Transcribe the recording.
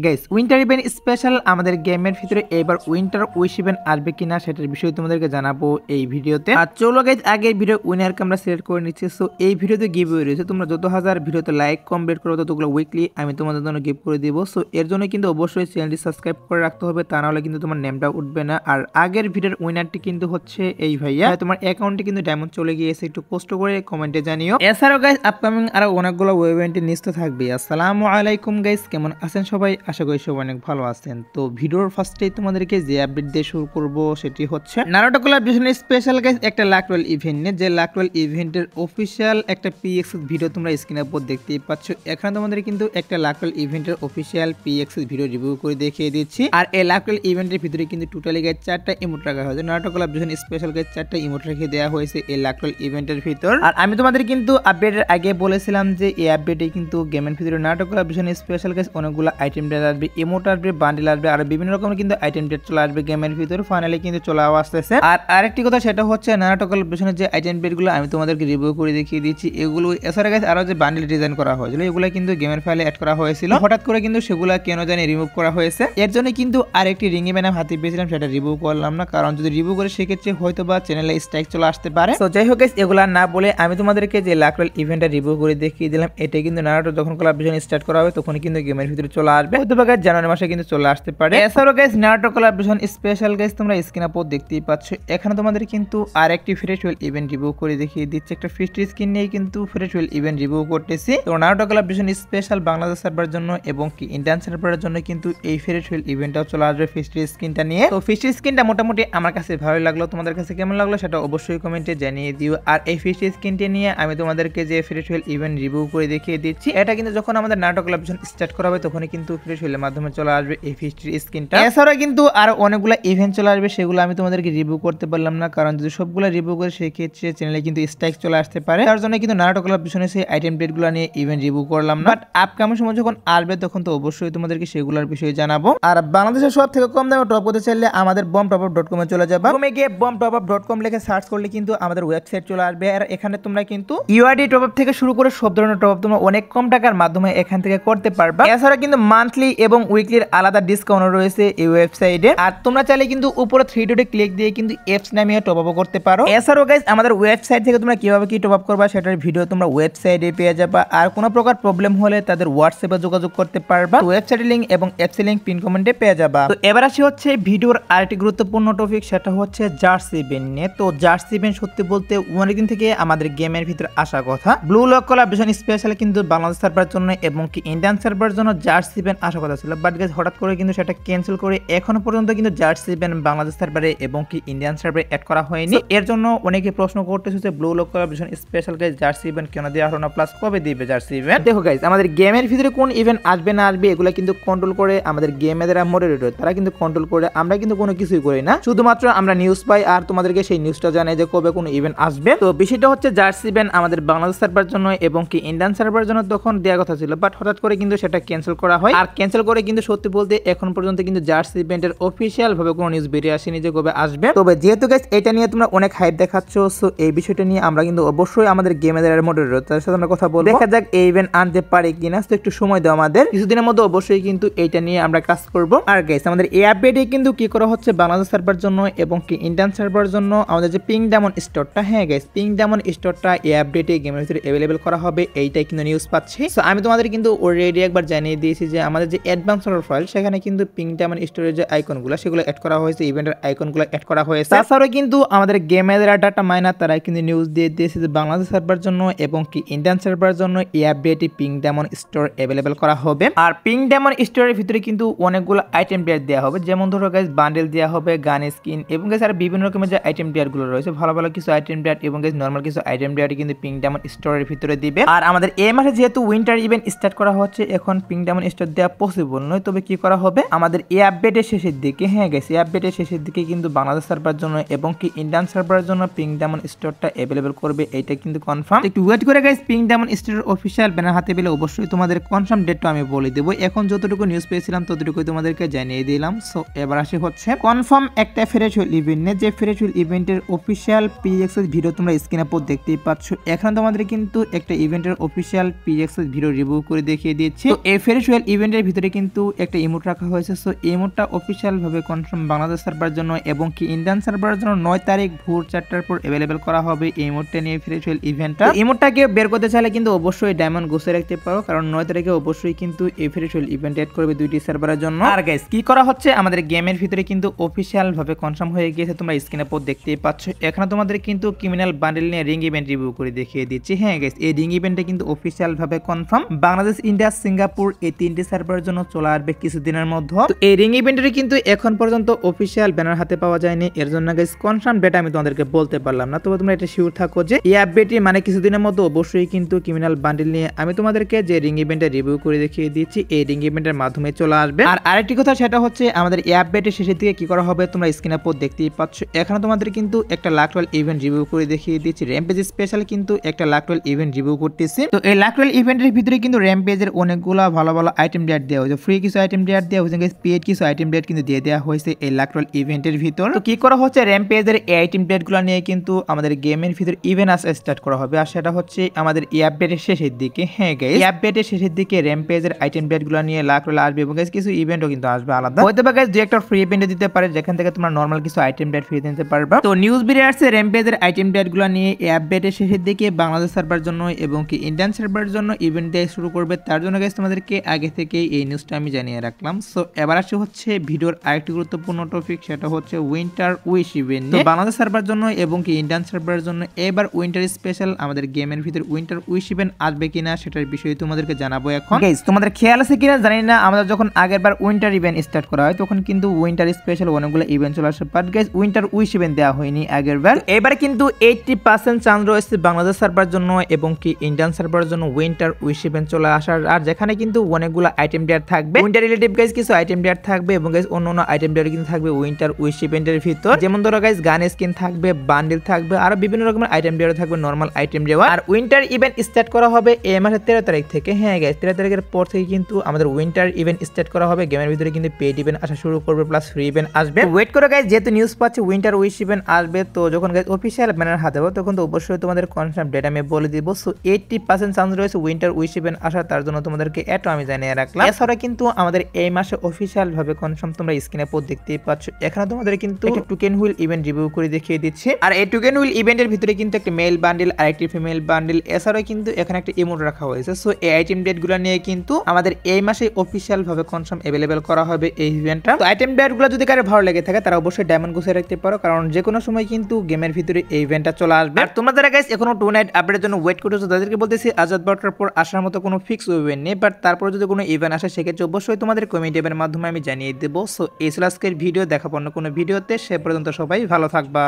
Guys winter event special আমাদের গেমের ভিতরে এবার উইন্টার উইশ ইভেন্ট আসবে কিনা সেটার বিষয়ে তোমাদেরকে জানাবো এই ভিডিওতে। আর চলো গাইস আগে ভিডিও উইনারকে আমরা সিলেক্ট করে নিচ্ছি। সো এই ভিডিওতে গিভওয়ে রয়েছে, তোমরা যত হাজার ভিডিওতে লাইক কমপ্লিট করো ততগুলো উইকলি আমি তোমাদের জন্য গিভ করে দিব। সো এর জন্য কিন্তু অবশ্যই চ্যানেলটি সাবস্ক্রাইব করে রাখতে হবে, তা নাহলে কিন্তু তোমার নেমটা উঠবে না। আর আগের ভিডিওর উইনারটি কিন্তু হচ্ছে এই ভাইয়া, তোমার অ্যাকাউন্টে কিন্তু ডায়মন্ড চলে গিয়েছে, একটু কষ্ট করে কমেন্টে জানিও। এছাড়াও গাইস আপকামিং আরো অনেকগুলো ইভেন্টের নিউজ তো থাকবে। আসসালামু আলাইকুম গাইস, কেমন আছেন সবাই? আশা করি সবাই অনেক ভালো আছেন। তো ভিডিওর ফার্স্টেই তোমাদেরকে যে আপডেট দিয়ে শুরু করব সেটি হচ্ছে নারুটো কোলাবরেশন স্পেশাল গাইস একটা লাক রয়্যাল ইভেন্ট নিয়ে, যে লাক রয়্যাল ইভেন্টের অফিশিয়াল একটা পিএক্স ভিডিও তোমরা স্ক্রিনের উপর দেখতেই পাচ্ছ। এখানে তোমাদের কিন্তু একটা লাক রয়্যাল ইভেন্টের অফিশিয়াল পিএক্স ভিডিও রিভিউ করে দেখিয়ে দিচ্ছি। আর এই লাক রয়্যাল ইভেন্টের ভিতরে কিন্তু টোটালি গাইস 4টা ইমোট রাখা হয়েছে। নারুটো কোলাবরেশন স্পেশাল গাইস 4টা ইমোট রেখে দেওয়া হয়েছে এই লাক রয়্যাল ইভেন্টের ভিতর। আর আমি তোমাদের কিন্তু আপডেটের আগে বলেছিলাম যে এই আপডেটে কিন্তু গেমের ভিতরে নারুটো কোলাবরেশন স্পেশাল গাইস অনেকগুলো আইটেম আসবে, ইমোট আসবে, বান্ডেল আসবে, আর বিভিন্ন রকমের কিন্তু আইটেম ডেট চলে আসবে গেমের ভিতরে। ফাইনালি কিন্তু চলে আসতেছে। আর আরেকটি কথা সেটা হচ্ছে নারুটো কোলাবরেশনের যে আইটেম ডেট গুলো আমি তোমাদেরকে রিভিউ করে দেখিয়ে দিচ্ছি। এগুলো এছাড়া গাইস আরো যে বান্ডেল ডিজাইন করা হয়েছিল এগুলো কিন্তু গেমের ফাইলে অ্যাড করা হয়েছিল, হঠাৎ করে কিন্তু সেগুলো কেন জানি রিমুভ করা হয়েছে। এর জন্য কিন্তু আরেকটি রিং ইভেন্ট হাতে পেয়েছিলাম, সেটা রিভিউ করলাম না, কারণ যদি রিভিউ করে সেক্ষেত্রে হয়তো বা চ্যানেলে স্ট্রাইক চলে আসতে পারে। তো যাই হোক গাইস এগুলা না বলে আমি তোমাদেরকে যে লাক রয়্যাল ইভেন্টটা রিভিউ করে দেখিয়ে দিলাম। এটা কিন্তু নারুটো যখন কোলাবরেশন স্টার্ট করা হবে তখন কিন্তু গেমের ভিতরে চলে আসবে, হয়তো বা গাইস জানুয়ারি মাসে কিন্তু চলে আসতে পারে। এছাড়াও guys Naruto collaboration special guys তোমরা স্ক্রিনের উপর দেখতেই পাচ্ছ। এখানে তোমাদের কিন্তু আরেকটি ফ্রেশ ওয়েল ইভেন্ট রিভিউ করে দেখিয়ে দিচ্ছে। একটা ফিস্ট স্কিন নিয়ে কিন্তু ফ্রেশ ওয়েল ইভেন্ট রিভিউ করতেছি। তো নারুটো কোলাবরেশন স্পেশাল বাংলাদেশ সার্ভারের জন্য এবং কি ইন্ডিয়ান সার্ভারের জন্য কিন্তু এই ফ্রেশ ওয়েল ইভেন্টটাও চলে আসবে ফিস্ট স্কিনটা নিয়ে। তো ফিস্ট স্কিনটা মোটামুটি আমার কাছে ভালোই লাগলো, তোমাদের কাছে কেমন লাগলো সেটা অবশ্যই কমেন্টে জানিয়ে দিও। আর এই ফিস্ট স্কিনটা নিয়ে আমি তোমাদেরকে যে ফ্রেশ ওয়েল ইভেন্ট রিভিউ করে দেখিয়ে দিচ্ছি, এটা কিন্তু যখন আমাদের নারুটো কোলাবরেশন স্টার্ট করা হবে তখনই কিন্তু ফ্রেশ ওয়েলের মাধ্যমে চলে আসবে এই ফিস্ট স্কিনটা। এছাড়া কিন্তু আরো অনেকগুলো ইভেন্ট চলে আসবে, সেগুলো আমি তোমাদেরকে রিভিউ করতে পারলাম না, কারণ যদি সবগুলো রিভিউ করে সেই ক্ষেত্রে চ্যানেলে কিন্তু স্ট্রাইক চলে আসতে পারে। তার জন্য কিন্তু নারুটো কোলাবরেশনের সেই আইটেম ডেটগুলো নিয়ে ইভেন্ট রিভিউ করলাম না। বাট আপকামিং সময় যখন আসবে তখন তো অবশ্যই তোমাদেরকে সেগুলোর বিষয়ে জানাবো। আর বাংলাদেশের সব থেকে কম দামে টপ করতে চাইলে আমাদের bombtopup.com এ চলে যাবা। তুমি গিয়ে bombtopup.com লিখে সার্চ করলে কিন্তু আমাদের ওয়েবসাইট চলে আসবে। আর এখানে তোমরা কিন্তু ইউআইডি টপ আপ থেকে শুরু করে সব ধরনের টপ আপ তোমরা অনেক কম টাকার মাধ্যমে এখান থেকে করতে পারবা। এছাড়া কিন্তু মান্থলি এবং উইকলির আলাদা ডিসকাউন্ট রয়েছে এই ওয়েবসাইটে। আর তোমরা চাইলে কিন্তু উপরে 3 ডটে ক্লিক দিয়ে কিন্তু অ্যাপস নামিয়ে টপ আপ করতে পারো। এছাড়াও গাইস আমাদের ওয়েবসাইট থেকে তোমরা কিভাবে কি টপ আপ করবা সেটার ভিডিও তোমরা ওয়েবসাইটে পেয়ে যাবা। আর কোনো প্রকার প্রবলেম হলে তাদের হোয়াটসঅ্যাপে যোগাযোগ করতে পারবা। ওয়েবসাইটের লিংক এবং অ্যাপস লিংক পিন কমেন্টে পেয়ে যাবা। তো এবার আসি হচ্ছে ভিডিওর আরেকটি গুরুত্বপূর্ণ টপিক, সেটা হচ্ছে জার্সি ইভেন্ট নিয়ে। তো জার্সি ইভেন্ট সত্যি বলতে অনেকদিন থেকে আমাদের গেমের ভিতরে আসা কথা। ব্লু লক কোলাবরেশন স্পেশাল কিন্তু বাংলাদেশ সার্ভারের জন্য এবং কি ইন্ডিয়ান সার্ভারের জন্য জার্সি ইভেন্ট আসা কথা ছিল, বাট গাইস হঠাৎ করে কিন্তু সেটা ক্যান্সেল করে এখনো পর্যন্ত কিন্তু জার্সি ইভেন্ট বাংলাদেশ সার্ভারে এবং কি ইন্ডিয়ান সার্ভারে অ্যাড করা হয়নি। এর জন্য অনেকে প্রশ্ন করতেছে যে blue lock collaboration special guys jersey event কেন দেওয়া হলো না, প্লাস কবে দিবে জার্সি ইভেন্ট। দেখো গাইস আমাদের গেমের ভিতরে কোন ইভেন্ট আসবে না আসবে এগুলো কিন্তু কন্ট্রোল করে আমাদের গেমের যারা মডারেটর তারা কিন্তু কন্ট্রোল করে, আমরা কিন্তু কোনো কিছুই করি না, শুধুমাত্র আমরা নিউজ পাই আর তোমাদেরকে সেই নিউজটা জানাই যে কবে কোন ইভেন্ট আসবে। তো বিষয়টা হচ্ছে জার্সি ইভেন্ট আমাদের বাংলাদেশ সার্ভারের জন্য এবং কি ইন্ডিয়ান সার্ভারের জন্য তখন দেওয়ার কথা ছিল, বাট হঠাৎ করে কিন্তু সেটা ক্যান্সেল করা হয়। আর ক্যান্সেল করে কিন্তু সত্যি বলতে এখন পর্যন্ত কিন্তু জার্সি ইভেন্টের অফিশিয়াল ভাবে কোনো নিউজ বেরিয়ে আসেনি যে কবে আসবে। তবে যেহেতু গাইস এটা নিয়ে তোমরা অনেক হাইপ দেখাচ্ছ, সো এই বিষয়টা নিয়ে আমরা কিন্তু অবশ্যই আমাদের গেমের মডারেটর তার সাথে আমরা কথা বলবো, দেখা যাক এই ইভেন্ট আনতে পারে কিনা। তো একটু সময় দাও আমাদের, কিছুদিনের মধ্যে অবশ্যই কিন্তু এইটা নিয়ে আমরা কাজ করব। আর গাইস আমাদের এই আপডেটে কিন্তু কি করা হচ্ছে বাংলাদেশ সার্ভারের জন্য এবং কি ইন্ডিয়ান সার্ভারের জন্য আমাদের যে পিঙ্ক ডায়মন্ড স্টোরটা, হ্যাঁ গাইস পিঙ্ক ডায়মন্ড স্টোরটা এই আপডেটে গেমের ভিতরে अवेलेबल করা হবে, এইটাই কিন্তু নিউজ পাচ্ছি। সো আমি তোমাদের কিন্তু অলরেডি একবার জানিয়ে দিয়েছি যে আমাদের যে অ্যাডভান্স অর্ডার ফাইল সেখানে কিন্তু পিঙ্ক ডায়মন্ড স্টোরের যে আইকনগুলো সেগুলো অ্যাড করা হয়েছে, ইভেন্টের আইকনগুলো অ্যাড করা হয়েছে। তাছাড়াও কিন্তু আমাদের গেমের ডাটা মাইনার তারা কিন্তু নিউজ দিয়ে দিয়েছে যে বাংলাদেশ সার্ভারের জন্য এবং কি ইন্ডিয়ান সার্ভারের জন্য এই আপডেটে পিঙ্ক ডায়মন্ড স্টোর अवेलेबल করা হবে। আর পিঙ্ক ডায়মন্ড স্টোরের ভিতরে কিন্তু অনেকগুলো আইটেম ডেট দেওয়া হবে, যেমন ধরো গাইস বান্ডেল দেওয়া হবে, গান স্কিন এবং গাইস আর বিভিন্ন রকমের যে আইটেম ডেট গুলো রয়েছে, ভালো ভালো কিছু আইটেম ডেট এবং গাইস নরমাল কিছু আইটেম ডেট কিন্তু পিঙ্ক ডায়মন্ড স্টোরের ভিতরে দিবে। আর আমাদের এই মাসে যেহেতু উইন্টার ইভেন্ট স্টার্ট করা হচ্ছে, এখন পিঙ্ক ডায়মন্ড স্টোর দেওয়া পসিবল নয়। তবে কি করা হবে আমাদের এই আপডেটের শেষের দিকে, হ্যাঁ গাইস এই আপডেটের শেষের দিকে কিন্তু বাংলাদেশ সার্ভারের জন্য এবং কি ইন্ডিয়ান সার্ভারের জন্য পিঙ্ক ডায়মন্ড স্টোরটা अवेलेबल করবে, এইটা কিন্তু কনফার্ম। একটু ওয়েট করে গাইস পিঙ্ক ডায়মন্ড স্টোরের অফিশিয়াল ব্যানার হাতে পেলে অবশ্যই তোমাদের কনফার্ম ডেটটা আমি বলে দেব। এখন যতটুকু নিউজ পেয়েছিলাম ততটুকুই তোমাদেরকে জানিয়ে দিলাম। সো এবার আসি হচ্ছে কনফার্ম একটা ফ্রেশ ওয়েল ইভেন্ট, যে ফ্রেশ ওয়েল ইভেন্টের অফিশিয়াল পিএক্স ভিডিও তোমরা স্ক্রিনে উপর দেখতেই পাচ্ছ। এখানে তোমাদের কিন্তু একটা ইভেন্টের অফিশিয়াল পিএক্স ভিডিও রিভিউ করে দেখিয়ে দিচ্ছি। তো এই ফ্রেশ ওয়েল ইভেন্টের ভিতরে কিন্তু একটা ইমোট রাখা হয়েছে। সো ইমোটটা অফিসিয়াল ভাবে কনফার্ম বাংলাদেশ সার্ভারের জন্য এবং কি ইন্ডিয়ান সার্ভারের জন্য 9 তারিখ ভোর 4টার পর अवेलेबल করা হবে এই ইমোটটা নিয়ে ফ্রি ট্রায়াল ইভেন্টটা। ইমোটটাকে বের করতে চাইলে কিন্তু অবশ্যই ডায়মন্ড গুছিয়ে রাখতে পারো, কারণ 9 তারিখে অবশ্যই কিন্তু এই ফ্রি ট্রায়াল ইভেন্ট এড করবে দুইটি সার্ভারের জন্য। আর গাইস কি করা হচ্ছে আমাদের গেমের ভিতরে কিন্তু অফিসিয়াল ভাবে কনফার্ম হয়ে গিয়েছে, তোমরা স্ক্রিনে পর দেখতেই পাচ্ছ। এখানে তোমাদের কিন্তু ক্রিমিনাল বান্ডেল নিয়ে রিং ইভেন্ট রিভিউ করে দেখিয়ে দিচ্ছি। হ্যাঁ গাইস, এই রিং ইভেন্টে কিন্তু অফিসিয়াল ভাবে কনফার্ম বাংলাদেশ, ইন্ডিয়া, সিঙ্গাপুর এই তিনটি সার্ভারের জন্য চলে আসবে কিছুদিনের মধ্যে। তো এই রিং ইভেন্টের কিন্তু এখন পর্যন্ত অফিসিয়াল ব্যানার হাতে পাওয়া যায়নি, এর জন্য গাইস কনফার্ম ডেটা আমি তোমাদেরকে বলতে পারলাম না। তবে তোমরা এটা শিওর থাকো যে এই আপডেটটি মানে কিছুদিনের মধ্যে অবশ্যই কিন্তু ক্রিমিনাল বান্ডেল নিয়ে আমি তোমাদেরকে যে রিং ইভেন্টে রিভিউ করে দেখিয়ে দিচ্ছি এই রিং ইভেন্টের মাধ্যমে চলে আসবে। আর আরেকটি কথা সেটা হচ্ছে আমাদের এই আপডেটের শেষের দিকে কি করা হবে তোমরা স্ক্রিনে পর দেখতেই পাচ্ছ। এখানে তোমাদের কিন্তু একটা লাখ টুয়েলভ ইভেন্ট রিভিউ করে দেখিয়ে দিচ্ছি। র্যাম্পেজ স্পেশাল কিন্তু একটা লাখ টুয়েলভ ইভেন্ট রিভিউ করতেছি। তো এই লাখ টুয়েলভ ইভেন্টের ভিতরে কিন্তু র্যাম্পেজের অনেকগুলো ভালো ভালো আইটেম ডেট দেওয়া হয়েছে, ফ্রি কিছু আইটেম ডেট দেওয়া হয়েছে, পেড কিছু আইটেম ডেট কিন্তু দিয়ে দেওয়া হয়েছে এই লাখ টুয়েলভ ইভেন্টের ভিতর। তো কি করা হচ্ছে র্যাম্পেজের এই আইটেম ডেটগুলো নিয়ে কিন্তু আমাদের গেমের ভিতর ইভেন্ট আসা স্টার্ট করা হবে, আর সেটা হচ্ছে আমাদের এই আপডেটের শেষের দিকে। হ্যাঁ গাইস, এই আপডেটের শেষের দিকে র্যাম্পেজের আইটেম ডেটগুলো নিয়ে লাখ টুয়েলভ আসবে এবং গাইস কিছু ইভেন্টও কিন্তু আসবে আলাদা। হয়তো বা গাইস দুই একটা ফ্রি ইভেন্ট দিতে পারে যেখান থেকে তোমরা নরমাল কিছু আইটেম ডেট ফ্রি দিতে পারবা। তো নিউজ বেরিয়ে আসছে র্যাম্পেজের আইটেম ডেটগুলো নিয়ে এই আপডেটের শেষের দিকে বাংলাদেশ সার্ভারের জন্য এবং কি ইন্ডিয়ান সার্ভারের জন্য ইভেন্ট দেওয়া শুরু করবে। তার জন্য গাইস তোমাদেরকে আগে থেকে এই নিউজটা আমি জানিয়ে রাখলাম। সো এবার আসছে হচ্ছে ভিডিওর আরেকটি গুরুত্বপূর্ণ টপিক, সেটা হচ্ছে উইন্টার উইশ ইভেন্ট। তো বাংলাদেশ সার্ভারের জন্য এবং কি ইন্ডিয়ান সার্ভারের জন্য এবার উইন্টার স্পেশাল আমাদের গেমের ভিতর উইন্টার উইশ ইভেন্ট আসবে কিনা সেটার বিষয়ে তোমাদেরকে জানাবো এখন। গাইস তোমাদের খেয়াল আছে কিনা জানি না, আমাদের যখন আগেরবার উইন্টার ইভেন্ট স্টার্ট করা হয় তখন কিন্তু উইন্টার স্পেশাল অনেকগুলো ইভেন্ট চলে আসে, but guys winter wish event দেওয়া হয়নি আগেরবার। এবার কিন্তু 80% চান্স রয়েছে বাংলাদেশ সার্ভারের জন্য এবং কি ইন্ডিয়ান সার্ভারের জন্য উইন্টার উইশ ইভেন্ট চলে আসার, আর যেখানে কিন্তু অনেকগুলো আইটেম ডেট থাকবে, উইন্টার রিলেটিভ গাইস কিছু আইটেম ডেট থাকবে এবং গাইস অন্য আইটেম ডেট কিন্তু থাকবে উইন্টার উইশ ইভেন্টের ভিতর। যেমন ধরো গাইস গান স্কিন থাকবে, বান্ডেল থাকবে, আর বিভিন্ন রকমের আইটেম ডেট থাকবে, নরমাল আইটেম ডেট। আর উইন্টার ইভেন্ট স্টার্ট করা হবে এই মাসের 13 তারিখ থেকে। হ্যাঁ গাইস 13 তারিখের পর থেকে কিন্তু আমাদের উইন্টার ইভেন্ট স্টার্ট করা হবে, গেমের ভিতরে কিন্তু পেড ইভেন্ট আসা শুরু করবে প্লাস ফ্রি ইভেন্ট আসবে। ওয়েট করো গাইস, যেহেতু নিউজ পাচ্ছি উইন্টার উইশ ইভেন্ট আসবে, তো যখন গাইস অফিশিয়াল ব্যানার হাতে হবে তখন তো অবশ্যই তোমাদের কনফার্ম ডেট আমি বলে দিব। সো 80% চান্স রয়েছে উইন্টার উইশ ইভেন্ট আসার, তার জন্য তোমাদেরকে এটা আমি জানিয়ে রাখলাম। এছাড়া কিন্তু আমাদের এই মাসে অফিশিয়াল ভাবে কনফার্ম তোমরা স্ক্রিনে পর দেখতেই পাচ্ছ। এখানে তোমাদের কিন্তু একটা টোকেন হুইল ইভেন্ট রিভিউ করে দেখিয়ে দিচ্ছি, আর এই টোকেন হুইল ইভেন্টের ভিতরে কিন্তু একটা মেল বান্ডেল আর একটি ফিমেল বান্ডেল, এছাড়াও কিন্তু এখানে একটা ইমোট রাখা হয়েছে। সো এই আইটেম ডেটগুলো নিয়ে কিন্তু আমাদের এই মাসে অফিশিয়াল ভাবে কনফার্ম अवेलेबल করা হবে এই ইভেন্টটা। তো আইটেম ডেটগুলো যদি কারো ভালো লেগে থাকে তারা অবশ্যই ডায়মন্ড গুছিয়ে রাখতে পারো, কারণ যে কোনো সময় কিন্তু গেমের ভিতরে এই ইভেন্টটা চলে আসবে। আর তোমরা যারা গাইস এখনো 2 নাইট আপডেটের জন্য ওয়েট করতেছো তাদেরকে বলতেছি আজাদ বার্টার পর আসার মতো কোনো ফিক্স ইভেন্ট নেই, বাট তারপর যদি কোনো ইভেন্ট আসে সেক্ষেত্রে অবশ্যই তোমাদের কমেন্ট এর মাধ্যমে আমি জানিয়ে দেবো। সো এই ছিল আজকের ভিডিও, দেখা পর্ণ কোনো ভিডিওতে, সে পর্যন্ত সবাই ভালো থাকবা।